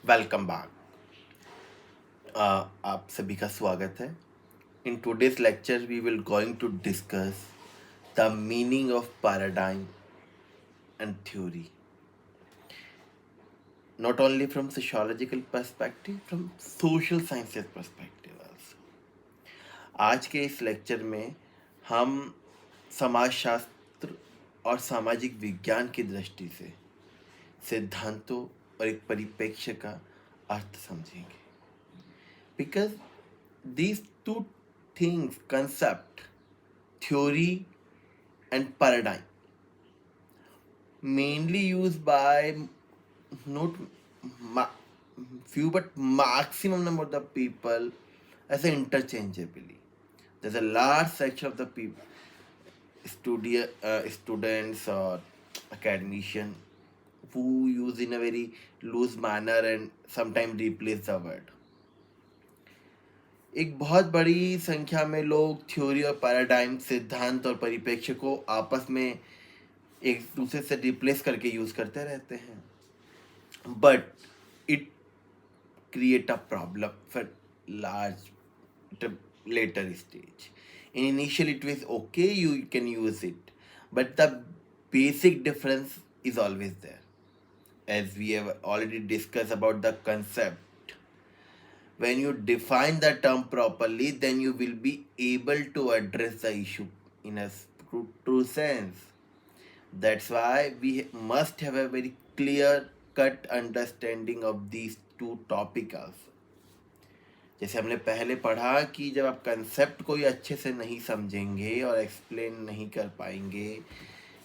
Welcome back. आप सभी का स्वागत है। In today's lecture we will going to discuss the meaning of paradigm and theory, not only from sociological perspective, from social sciences perspective also. आज के इस lecture में हम समाजशास्त्र और सामाजिक विज्ञान की दृष्टि से सिद्धांतों और एक परिप्रेक्ष्य का अर्थ समझेंगे। Because these two things, concept, theory, and paradigm, mainly used by not ma- few but maximum number of the people as interchangeably. There's a large section of the people, students or academician, who use in a very loose manner and sometimes replace the word. एक बहुत बड़ी संख्या में लोग theory और paradigm, सिद्धांत और परिप्रेक्ष्य को आपस में एक दूसरे से रिप्लेस करके यूज करते रहते हैं, but it create a problem for large later stage. Initially it was okay, you can use it, but the basic difference is always there. As we have already discussed about the concept, when you define the term properly, then you will be able to address the issue in a true sense. That's why we must have a very clear cut understanding of these two topics also. जैसे हमने पहले पढ़ा कि जब आप concept को ही अच्छे से नहीं समझेंगे और एक्सप्लेन नहीं कर पाएंगे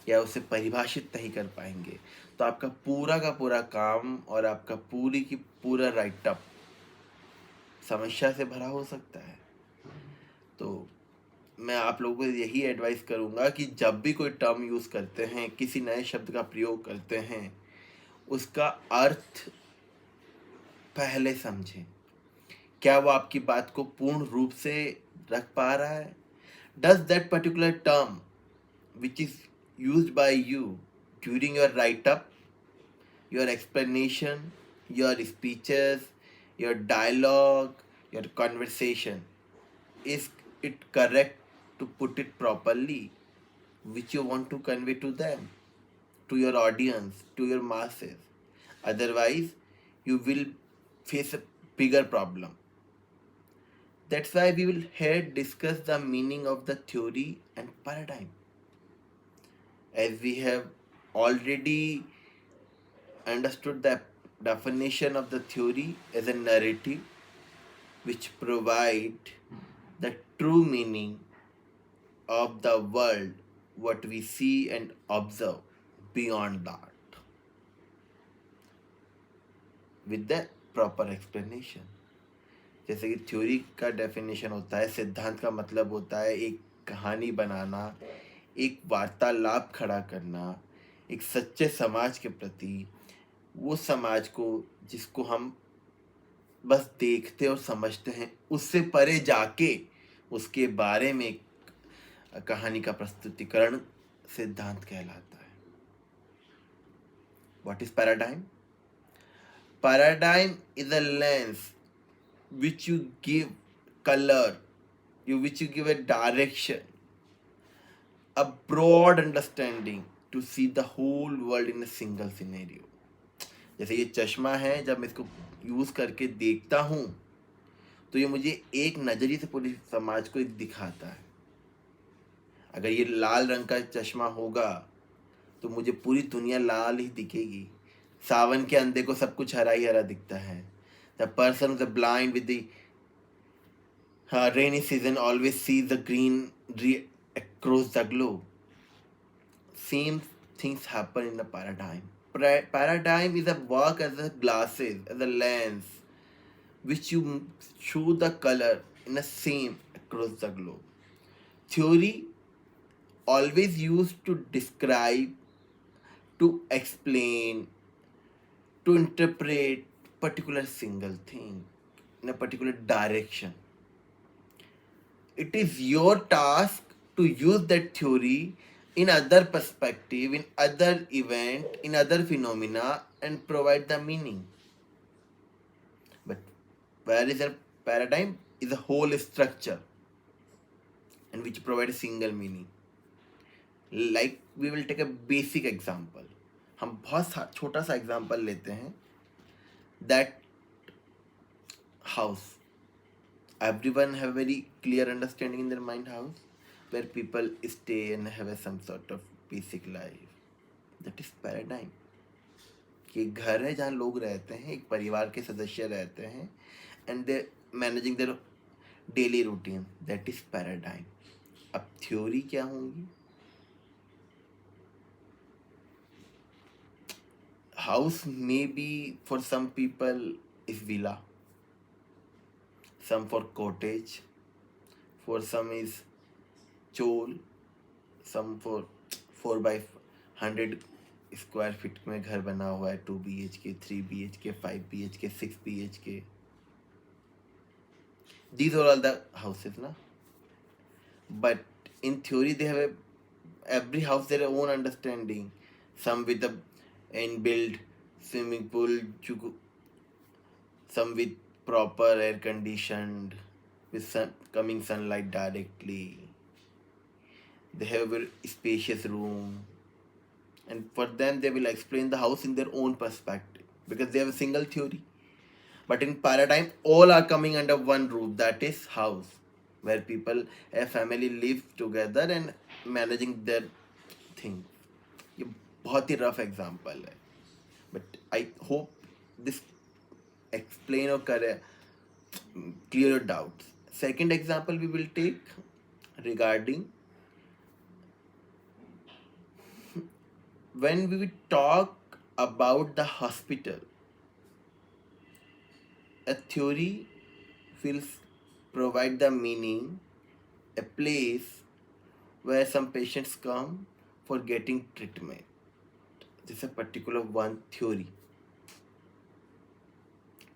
या उसे परिभाषित नहीं कर पाएंगे, तो आपका पूरा का पूरा काम और आपका पूरी की पूरा राइटअप समस्या से भरा हो सकता है। तो मैं आप लोगों को यही एडवाइस करूँगा कि जब भी कोई टर्म यूज़ करते हैं, किसी नए शब्द का प्रयोग करते हैं, उसका अर्थ पहले समझें। क्या वो आपकी बात को पूर्ण रूप से रख पा रहा है? Does that particular term which is used by you during your right up, your explanation, your speeches, your dialogue, your conversation, is it correct to put it properly, which you want to convey to them, to your audience, to your masses? Otherwise, you will face a bigger problem. That's why we will here discuss the meaning of the theory and paradigm. As we have already understood the definition of the theory as a narrative which provide the true meaning of the world, what we see and observe beyond that, with the proper explanation. जैसे कि theory का definition होता है, सिद्धांत का मतलब होता है एक कहानी बनाना, एक वार्तालाप खड़ा करना, एक सच्चे समाज के प्रति, वो समाज को जिसको हम बस देखते और समझते हैं, उससे परे जाके उसके बारे में एक कहानी का प्रस्तुतिकरण सिद्धांत कहलाता है। What is paradigm? Paradigm is a lens which you give color, which you give a direction, a broad understanding to see the whole world in a single scenario. जैसे ये चश्मा है, जब मैं इसको यूज करके देखता हूँ तो ये मुझे एक नजरिए से पूरी समाज को दिखाता है। अगर ये लाल रंग का चश्मा होगा तो मुझे पूरी दुनिया लाल ही दिखेगी। सावन के अंधे को सब कुछ हरा ही हरा दिखता है। The person who's blind with the rainy season always sees the greenery across the globe. Same things happen in the paradigm. Paradigm is a work as a glasses, as a lens, which you show the color in the same across the globe. Theory always used to describe, to explain, to interpret particular single thing in a particular direction. It is your task to use that theory in other perspective, in other event, in other phenomena, and provide the meaning. whereas a paradigm is a whole structure and which provide a single meaning. Like we will take a basic example. हम बहुत छोटा सा example लेते हैं. That house, everyone have very clear understanding in their mind, house where people stay and have some sort of basic life. That is paradigm. कि एक घर है जहाँ लोग रहते हैं, एक परिवार के सदस्य रहते हैं and they managing their daily routine. That is paradigm. अब थ्योरी क्या होंगी? House may be for some people is villa, some for cottage, for some is chol, some for 4 by 100 square feet में घर बना हुआ है, 2 BHK, 3 BHK, 5 BHK, 6 BHK. These are all the houses, na? But in theory, they have every house their own understanding. Some with a inbuilt swimming pool, some with proper air conditioned, with coming sunlight directly. They have a spacious room, and for them they will explain the house in their own perspective because they have a single theory. But in paradigm, all are coming under one roof, that is house, where people, a family live together and managing their things. ये बहुत ही rough example है, but I hope this explain or clear your doubts. Second example we will take regarding when we talk about the hospital. A theory will provide the meaning, a place where some patients come for getting treatment. This is a particular one theory.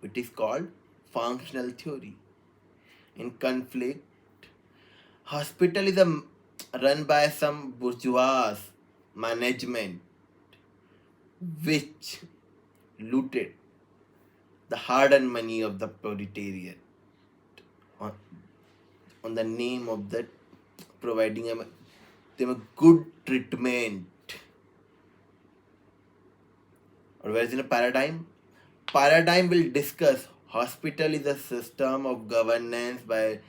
It is called functional theory. In conflict, hospital is run by some bourgeois management which looted the hard-earned money of the proletariat on the name of that providing them a good treatment. Or whereas in a paradigm will discuss hospital is a system of governance by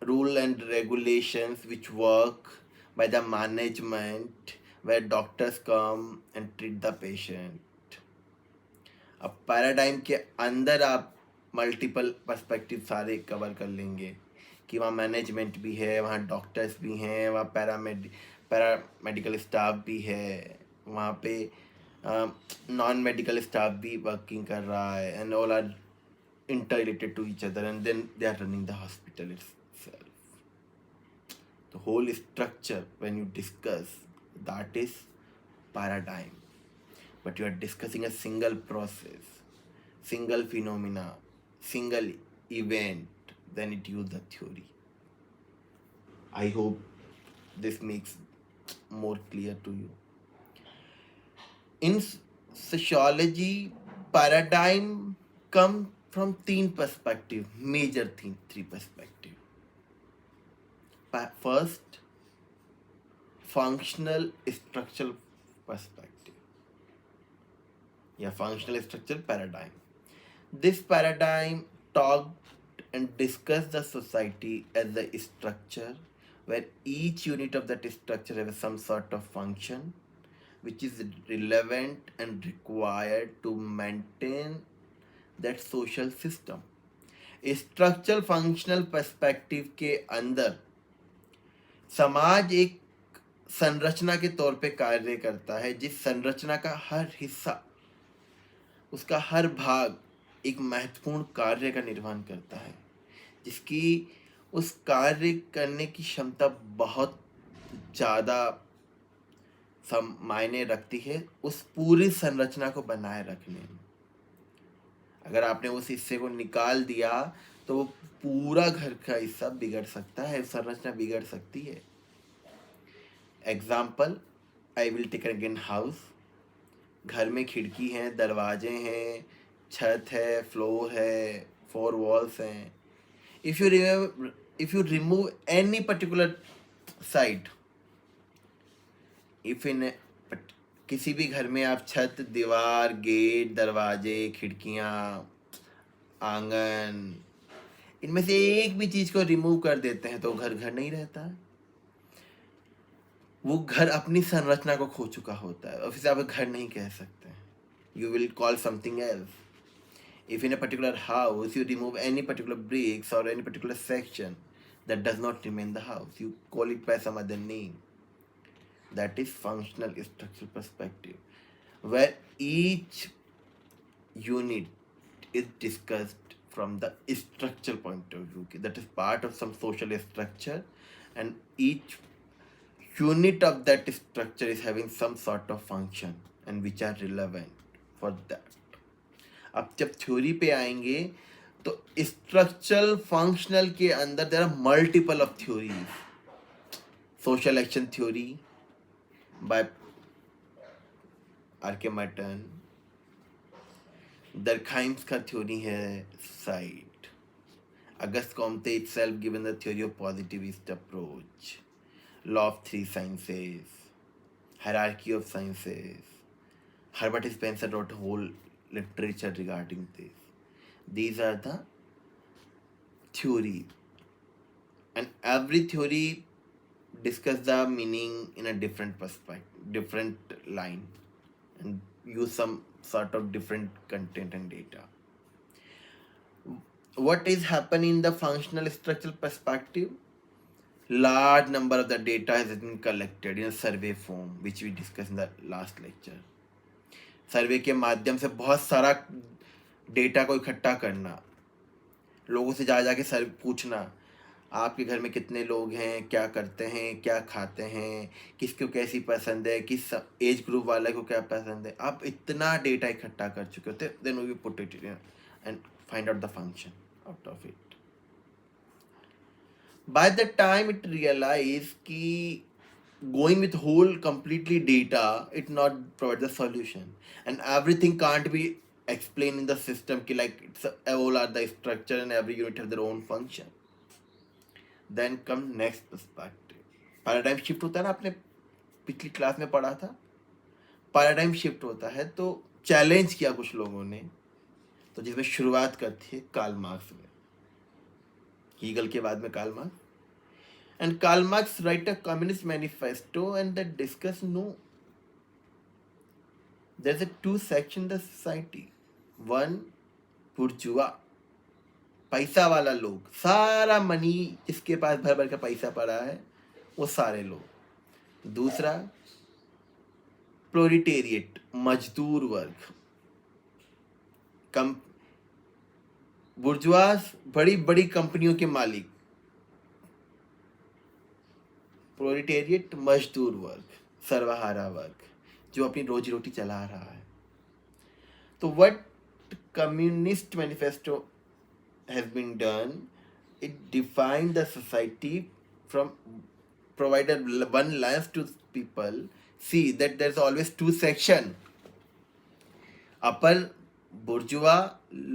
rule and regulations which work by the management where doctors come and treat the patient. अब paradigm के अंदर आप multiple perspective सारे cover कर लेंगे कि वहाँ management भी है, वहाँ डॉक्टर्स भी हैं, वहाँ पैरामेडिकल स्टाफ भी है, वहाँ पे नॉन मेडिकल स्टाफ भी वर्किंग कर रहा है, and all are interrelated to each other, and then they are running the hospital itself. The whole structure when you discuss that is paradigm, but you are discussing a single process, single phenomena, single event, then it use the theory. I hope this makes more clear to you. In sociology, paradigm come from three perspective, major three perspective. First, functional structural perspective. Functional structural paradigm. This paradigm talked and discussed the society as a structure where each unit of that structure has some sort of function which is relevant and required to maintain that social system. Structural functional perspective के अंदर समाज एक संरचना के तौर पे कार्य करता है, जिस संरचना का हर हिस्सा, उसका हर भाग एक महत्वपूर्ण कार्य का निर्वहन करता है, जिसकी उस कार्य करने की क्षमता बहुत ज़्यादा मायने रखती है उस पूरी संरचना को बनाए रखने में. अगर आपने उस हिस्से को निकाल दिया तो वो पूरा घर का हिस्सा बिगड़ सकता है, संरचना बिगड़ सकती है. Example I will take again house. घर में खिड़की हैं, दरवाजे हैं, छत है, फ्लोर है, 4 walls हैं. If you remove any particular side, if in किसी भी घर में आप छत, दीवार, गेट, दरवाजे, खिड़कियां, आंगन, इनमें से एक भी चीज को रिमूव कर देते हैं तो घर घर नहीं रहता है. वो घर अपनी संरचना को खो चुका होता है और फिर आप घर नहीं कह सकते. You will call something else. If in a particular house you remove any particular bricks or any particular section, that does not remain the house. You call it by some other name. That is functional structural perspective, where each unit is discussed from the structural point of view. That is part of some social structure, and each unit of that structure is having some sort of function and which are relevant for that. अब जब theory पे आएंगे तो structural functional के अंदर there are multiple of theories. Social action theory by आर्केमाइटन. Durkheim's का theory है साइट. Auguste Comte itself given the theory of positivist approach. Law of 3 sciences. Hierarchy of sciences. Herbert Spencer wrote whole literature regarding this. These are the theories, and every theory discuss the meaning in a different perspective, different line, and use some sort of different content and data. What is happening in the functional structural perspective? Large number of the data has been collected in a survey form, which we discussed in the last lecture. सर्वे के माध्यम से बहुत सारा data को इकट्ठा करना, लोगों से जा जाके सर्वे पूछना, आपके घर में कितने लोग हैं, क्या करते हैं, क्या खाते हैं, किसको कैसी पसंद है, किस एज ग्रुप वाले को क्या पसंद है. आप इतना डेटा इकट्ठा कर चुके होते, then we put it and find out the function out of it. By the time it realise कि going with whole completely data, it not provide the solution, and everything can't be explained in the system ki like it's all are the structure and every unit have their own function. Then come next perspective. Paradigm shift होता है ना, आपने पिछली class में पढ़ा था. Paradigm shift होता है तो चैलेंज किया कुछ लोगों ने, तो जिसमें शुरुआत करती है कार्ल मार्क्स में. हीगल के बाद में Karl Marx. And Karl Marx write a communist manifesto and they discuss there's a 2 section in the society. One, bourgeois, पैसा वाला लोग, सारा मनी जिसके पास भर भर का पैसा पड़ा है वो सारे लोग. दूसरा, प्रोलिटेरिएट, मजदूर वर्ग. बुर्जुआस बड़ी बड़ी कंपनियों के मालिक. प्रोलिटेरिएट मजदूर वर्ग, सर्वहारा वर्ग जो अपनी रोजी रोटी चला रहा है. तो what communist manifesto has been done, it defined the society from provided one lens to people. See that there's always 2 section, upper bourgeois,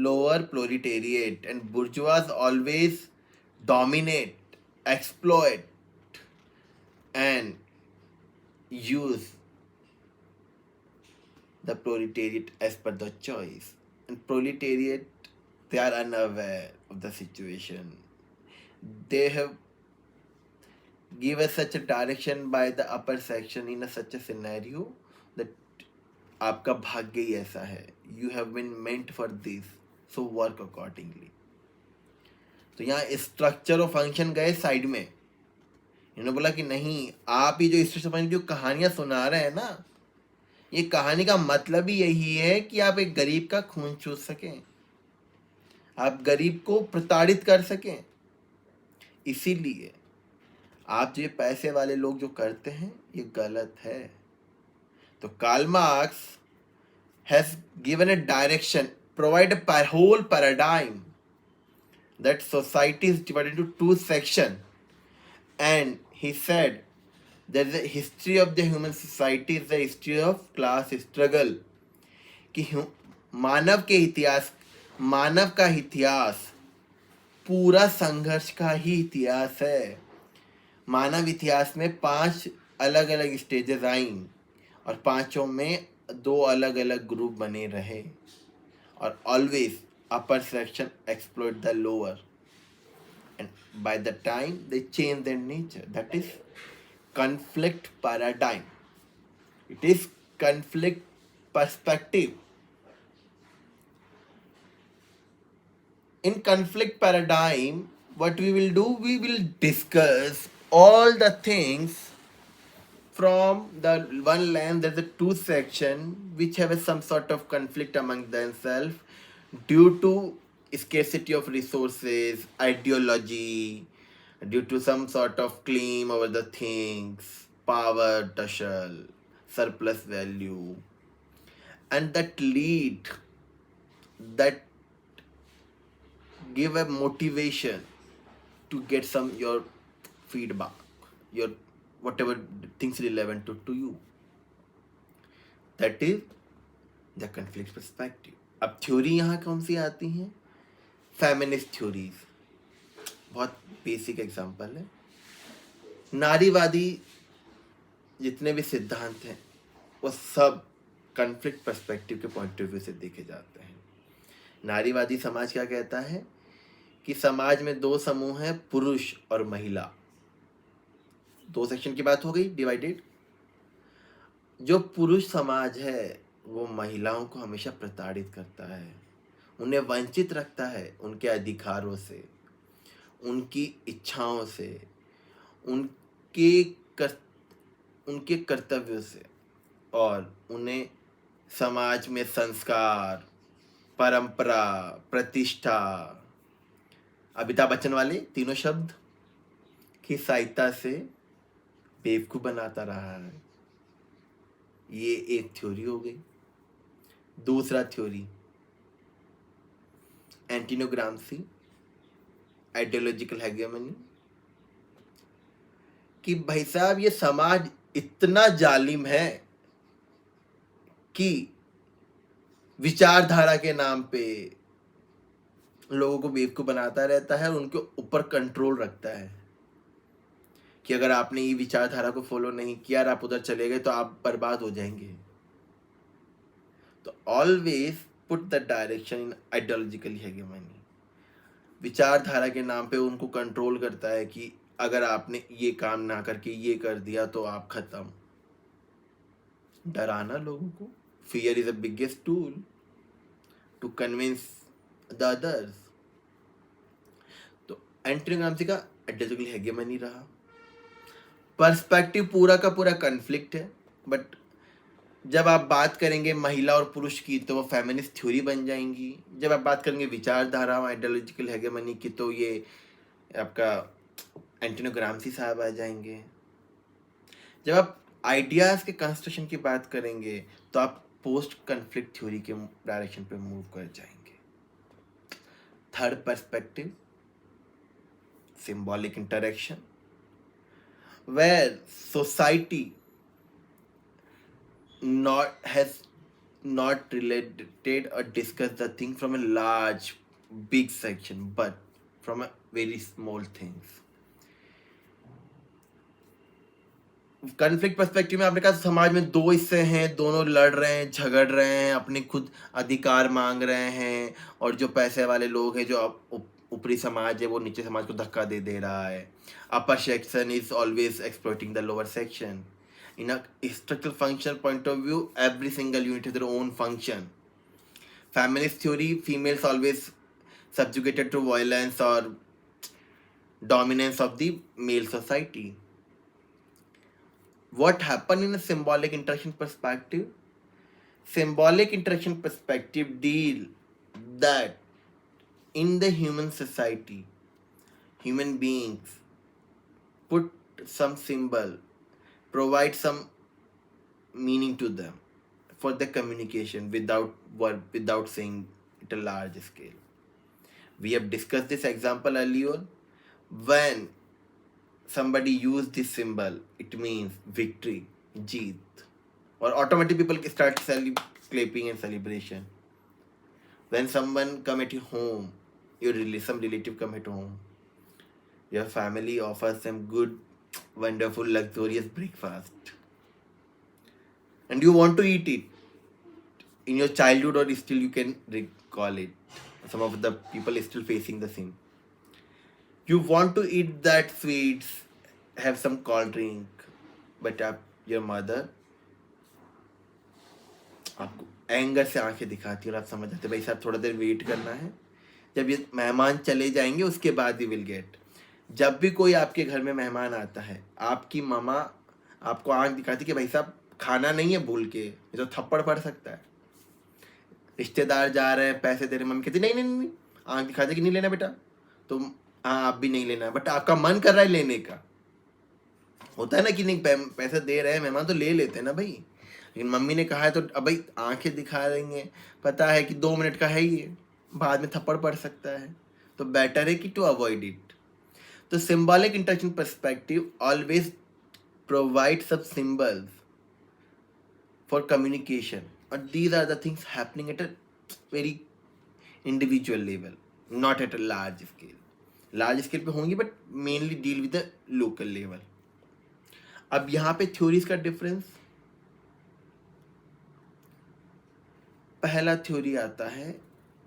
lower proletariat, and bourgeois always dominate, exploit and use the proletariat as per the choice. And proletariat, they are unaware of the situation. They have given such a direction by the upper section in such a scenario that आपका भाग्य ही ऐसा है, you have been meant for this, so work accordingly. तो यहाँ structure और function गए side में. इन्होंने बोला कि नहीं, आप ही जो स्ट्रक्चर जो कहानियां सुना रहे हैं ना, ये कहानी का मतलब ही यही है कि आप एक गरीब का खून चूस सकें, आप गरीब को प्रताड़ित कर सकें. इसीलिए आप जो पैसे वाले लोग जो करते हैं ये गलत है. तो Karl Marx has given a direction, provide a whole paradigm that society is divided into 2 sections, and he said that the history of the human society is the history of class struggle. कि मानव के इतिहास मानव का इतिहास पूरा संघर्ष का ही इतिहास है। मानव इतिहास में 5 अलग अलग स्टेजेस आईं और पांचों में 2 अलग अलग ग्रुप बने रहे और always upper section exploit the lower and by the time they change their nature, that is conflict paradigm. It is conflict perspective. In conflict paradigm, what we will do, we will discuss all the things from the one lens. There's a two section which have some sort of conflict among themselves due to scarcity of resources, ideology, due to some sort of claim over the things, power, tussle, surplus value, and that give a motivation to get some your feedback, your whatever things relevant to you. That is the conflict perspective. अब theory यहाँ कौन सी आती हैं? Feminist theories, बहुत basic example है। नारीवादी जितने भी सिद्धांत हैं वो सब कन्फ्लिक्ट पर्सपेक्टिव के पॉइंट ऑफ व्यू से देखे जाते हैं। नारीवादी समाज क्या कहता है कि समाज में 2 समूह हैं, पुरुष और महिला। 2 सेक्शन की बात हो गई, डिवाइडेड। जो पुरुष समाज है वो महिलाओं को हमेशा प्रताड़ित करता है, उन्हें वंचित रखता है उनके अधिकारों से, उनकी इच्छाओं से, उनके कर्तव्यों से, और उन्हें समाज में संस्कार, परंपरा, प्रतिष्ठा, अमिताभ बच्चन वाले तीनों शब्द की सहायता से बेवकूफ बनाता रहा है। ये एक थ्योरी हो गई। दूसरा थ्योरी एंटोनियो ग्राम्सी, आइडियोलॉजिकल हेगेमनी, कि भाई साहब ये समाज इतना जालिम है कि विचारधारा के नाम पे लोगों को बेवकूफ बनाता रहता है और उनके ऊपर कंट्रोल रखता है कि अगर आपने ये विचारधारा को फॉलो नहीं किया और आप उधर चले गए तो आप बर्बाद हो जाएंगे। तो always put the direction in ideological hegemony. विचारधारा के नाम पे उनको कंट्रोल करता है कि अगर आपने ये काम ना करके ये कर दिया तो आप खत्म। डराना लोगों को। Fear is the biggest tool to convince the others. तो एंटोनियो ग्राम्सी का आइडियोलॉजिकल हेगेमनी रहा। पर्सपेक्टिव पूरा का पूरा कन्फ्लिक्ट है, बट जब आप बात करेंगे महिला और पुरुष की तो वो फेमिनिस्ट थ्योरी बन जाएंगी। जब आप बात करेंगे विचारधारा आइडियोलॉजिकल हेगेमनी की तो ये आपका एंटोनियो ग्राम्सी साहब आ जाएंगे। जब आप आइडियाज के कंस्ट्रक्शन की बात करेंगे तो आप पोस्ट कन्फ्लिक्ट थ्योरी के डायरेक्शन पे मूव कर जाएंगे। Third perspective symbolic interaction, where society has not related or discussed the thing from a large big section but from a very small things. Conflict perspective में आपने कहा समाज में 2 हिस्से हैं, दोनों लड़ रहे हैं, झगड़ रहे हैं, अपने खुद अधिकार मांग रहे हैं, और जो पैसे वाले लोग हैं, जो ऊपरी समाज है, वो नीचे समाज को धक्का दे रहा है। Upper section is always exploiting the lower section. In a structural function point of view, every single unit has their own function. Feminist theory, females always subjugated to violence or dominance of the male society. What happened in a symbolic interaction perspective? Symbolic interaction perspective deal that in the human society, human beings put some symbol, provide some meaning to them for the communication without saying it a large scale. We have discussed this example earlier. When somebody use this symbol, it means victory, jeet, or automatically people start clapping and celebration. When someone come at your home, some relative come at home, your family offers them good, wonderful, luxurious breakfast, and you want to eat it in your childhood, or still you can recall it. Some of the people is still facing the same. You want to eat that sweets, have some cold drink, but your mother आपको anger से आंखें दिखाती है और आप समझ जाते भाई साहब थोड़ा देर वेट करना है, जब ये मेहमान चले जाएंगे उसके बाद ही विल गेट। जब भी कोई आपके घर में मेहमान आता है, आपकी मामा आपको आंख दिखाती कि भाई साहब खाना नहीं है, भूल के, ये तो थप्पड़ पड़ सकता है। रिश्तेदार जा रहे हैं, पैसे दे रहे, मम्मी कहती नहीं नहीं नहीं, आंख दिखाते कि नहीं लेना बेटा, तो हाँ आप भी नहीं लेना, बट आपका मन कर रहा है लेने का। होता है ना कि नहीं, पैसे दे रहे हैं मेहमान तो ले लेते हैं ना भाई, लेकिन मम्मी ने कहा है तो अब भाई आंखें दिखा देंगे, पता है कि 2 मिनट का है ही, बाद में थप्पड़ पड़ सकता है, तो बेटर है कि टू अवॉइड इट। तो symbolic interaction perspective always provide सब सिंबल्स फॉर कम्युनिकेशन, और these are the things happening at a very individual level, not at a large scale. Large scale पे होंगी but mainly deal with the local level. अब यहाँ पे theories का difference, पहला theory आता है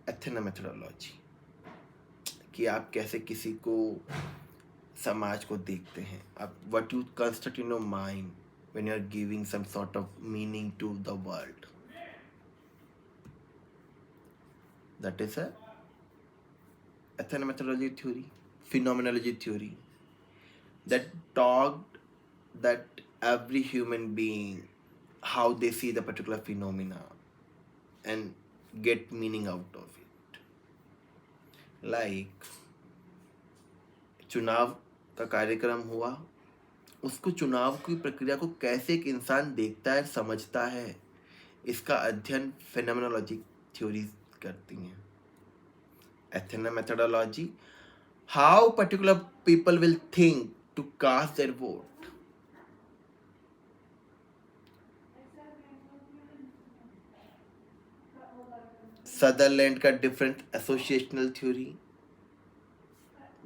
एथनोमेथोडोलॉजी, कि आप कैसे किसी को, समाज को देखते हैं, आप what you construct in your mind when you are giving some sort of meaning to the world, that is a ethnomethodology theory. phenomenology theory that talked that every human being, how they see the particular phenomena and get meaning out of it. Like चुनाव का कार्यक्रम हुआ, उसको चुनाव की प्रक्रिया को कैसे एक इंसान देखता है, समझता है, इसका अध्ययन फेनोमेनोलॉजी थ्योरीज करती हैं। Ethnomethodology, how particular people will think to cast their vote. Sutherland का different associational theory,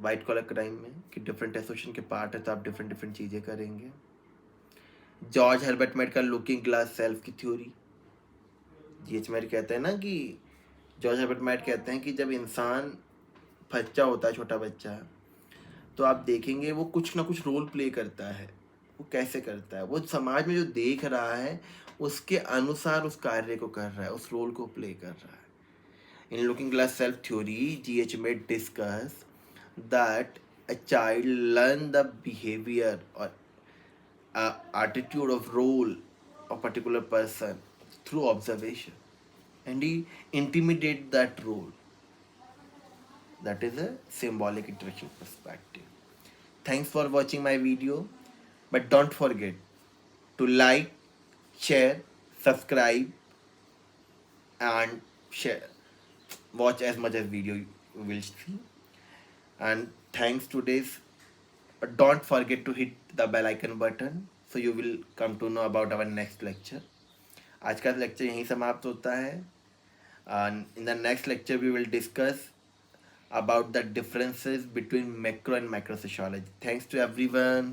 white collar crime में, कि डिफरेंट एसोसिएशन के पार्ट है तो आप डिफरेंट डिफरेंट चीज़ें करेंगे। जॉर्ज हर्बर्ट मेड का लुकिंग ग्लास सेल्फ की थ्योरी, जीएच मेड कहते हैं ना कि, जॉर्ज हर्बर्ट मेड कहते हैं कि जब इंसान बच्चा होता है, छोटा बच्चा, तो आप देखेंगे वो कुछ ना कुछ रोल प्ले करता है। वो कैसे करता है, वो समाज में जो देख रहा है उसके अनुसार उस कार्य को कर रहा है, उस रोल को प्ले कर रहा है। In looking glass self theory, GH made discuss that a child learn the behavior or attitude of role of particular person through observation, and he intimidate that role. That is a symbolic interaction perspective. Thanks for watching my video, but don't forget to like, share, subscribe, and share, watch as much as video you will see. And thanks to this, don't forget to hit the bell icon button so you will come to know about our next lecture. आज का lecture यहीं समाप्त होता है, and in the next lecture we will discuss about the differences between macro and micro sociology. Thanks to everyone.